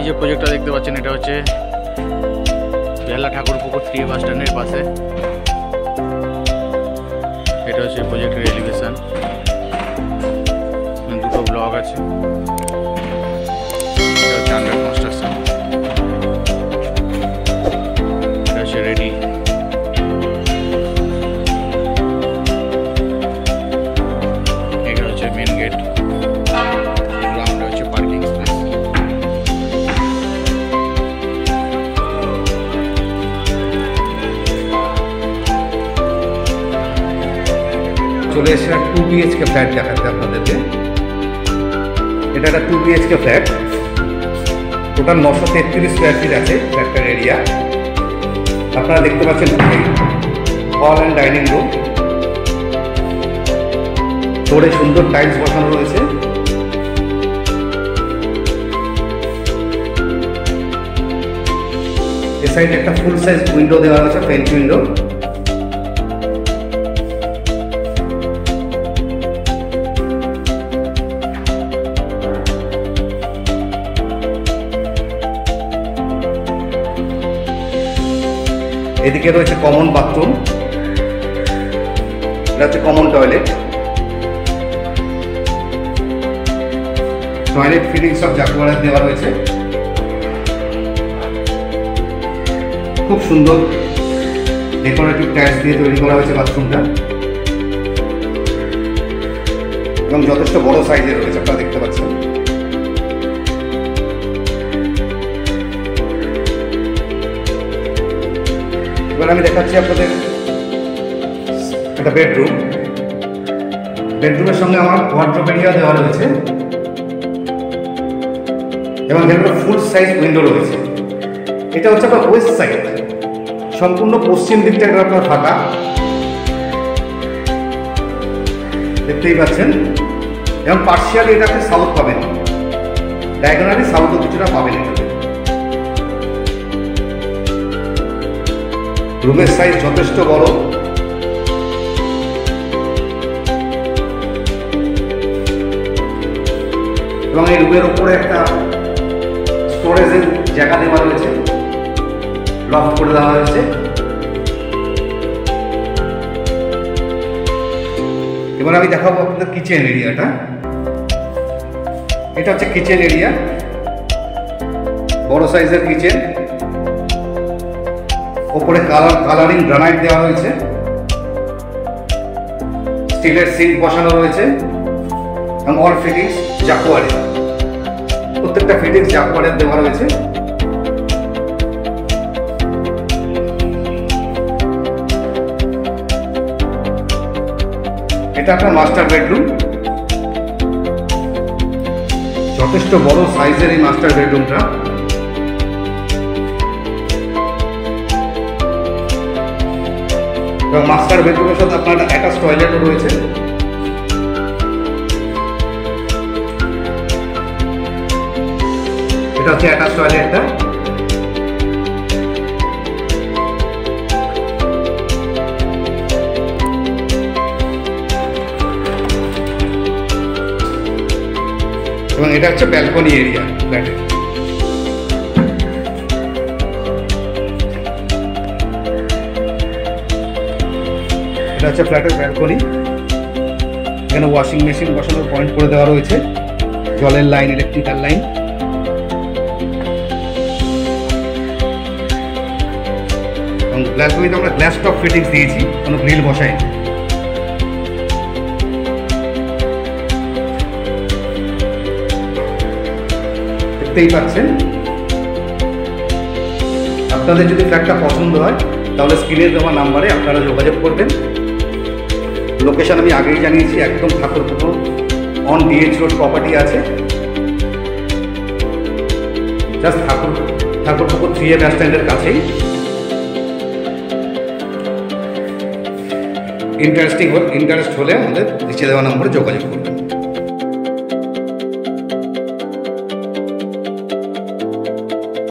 এই যে প্রজেক্টটা দেখতে পাচ্ছেন এটা হচ্ছে বেহালা ঠাকুরপুকুর 3 বাস স্ট্যান্ডের পাশে। এটা হচ্ছে প্রজেক্টের এলিভেশন, দুটো ব্লক আছে। এটা হচ্ছে আন্ডার কনস্ট্রাকশন, এটা হচ্ছে রেডি। এটা হচ্ছে মেন গেট, গ্রাউন্ডে হচ্ছে পার্কিং স্পেস। চলে এসে 2 BHK ফ্ল্যাট দেখাতে আপনাদেরকে। এটা একটা 2 BHK flat, total 933 square feet আছে ফ্ল্যাটটার এরিয়া। আপনারা দেখতে পাচ্ছেন হল অ্যান্ড ডাইনিং রুম, ফ্লোরে সুন্দর টাইলস বসানো রয়েছে। এ সাইডে একটা ফুল সাইজ উইন্ডো দেওয়া হয়েছে, ফ্রেঞ্চ উইন্ডো। এদিকে রয়েছে কমন বাথরুম, এটা হচ্ছে কমন টয়লেট। টয়লেট ফিটিং সব জাকুয়ারে দেওয়া রয়েছে, খুব সুন্দর ডেকোরেটিভ টাইলস দিয়ে তৈরি করা হয়েছে বাথরুমটা, এবং যথেষ্ট বড় সাইজের রয়েছে, আপনারা দেখতে পাচ্ছেন। এবার আমি দেখাচ্ছি আপনাদের একটা বেডরুম। বেডরুমের সঙ্গে আমার ওয়ার্ডরোব এরিয়া দেওয়া রয়েছে, এবং এর ফুল সাইজ উইন্ডো রয়েছে। এটা হচ্ছে আপনার ওয়েস্ট সাইড, সম্পূর্ণ পশ্চিম দিকটা এটা আপনার ফাঁকা, দেখতেই পাচ্ছেন। এবং পার্শিয়ালি এটা আপনি সাউথ পাবেন, ডায়াগোনালি সাউথও কিছুটা পাবেন এটাতে। রুমের সাইজ যথেষ্ট বড়, এবং এই রুমের উপরে একটা স্টোরেজের জায়গা দেওয়া রয়েছে, লফট করে দেওয়া হয়েছে। এবার আমি দেখাবো আপনাদের কিচেন এরিয়াটা। এটা হচ্ছে কিচেন এরিয়া, বড় সাইজের কিচেন। ওপরে কালারিং গ্রানাইট দেওয়া হয়েছে, স্টিলের সিঙ্ক বসানো রয়েছে, এবং অল ফিটিংস জাকুয়ারে, প্রত্যেকটা ফিটিংস জাকুয়ারে দেওয়া রয়েছে। এটা আপনার মাস্টার বেডরুম, যথেষ্ট বড় সাইজের এই মাস্টার বেডরুমটা। এবং মাস্টার বেডরুমের সাথে আপনার অ্যাটাচ টয়লেটও রয়েছে। এটা হচ্ছে অ্যাটাচ টয়লেটটা। এবং এটা হচ্ছে ব্যালকনি এরিয়া ফ্ল্যাটের। এটা হচ্ছে ফ্ল্যাটের ব্যালকনি, এখানে ওয়াশিং মেশিন বসানোর পয়েন্ট করে দেওয়া রয়েছে, জলের লাইন, ইলেকট্রিক্যাল লাইন। এবং ব্যালকনিতে আমরা গ্লাস টপ ফিটিংস দিয়েছি, কোনো গ্রিল বসাইনি। দেখতেই পাচ্ছেন। আপনাদের যদি ফ্ল্যাটটা পছন্দ হয় তাহলে স্ক্রিনে দেওয়া নাম্বারে আপনারা যোগাযোগ করবেন। লোকেশন আমি আগেই জানিয়েছি, একদম Thakurpukur on DH road property আছে, জাস্ট ঠাকুরপুকুর 3A বাস স্ট্যান্ডের কাছেই। ইন্টারেস্ট হলে আমাদের নিচে দেওয়া নম্বরে যোগাযোগ করুন।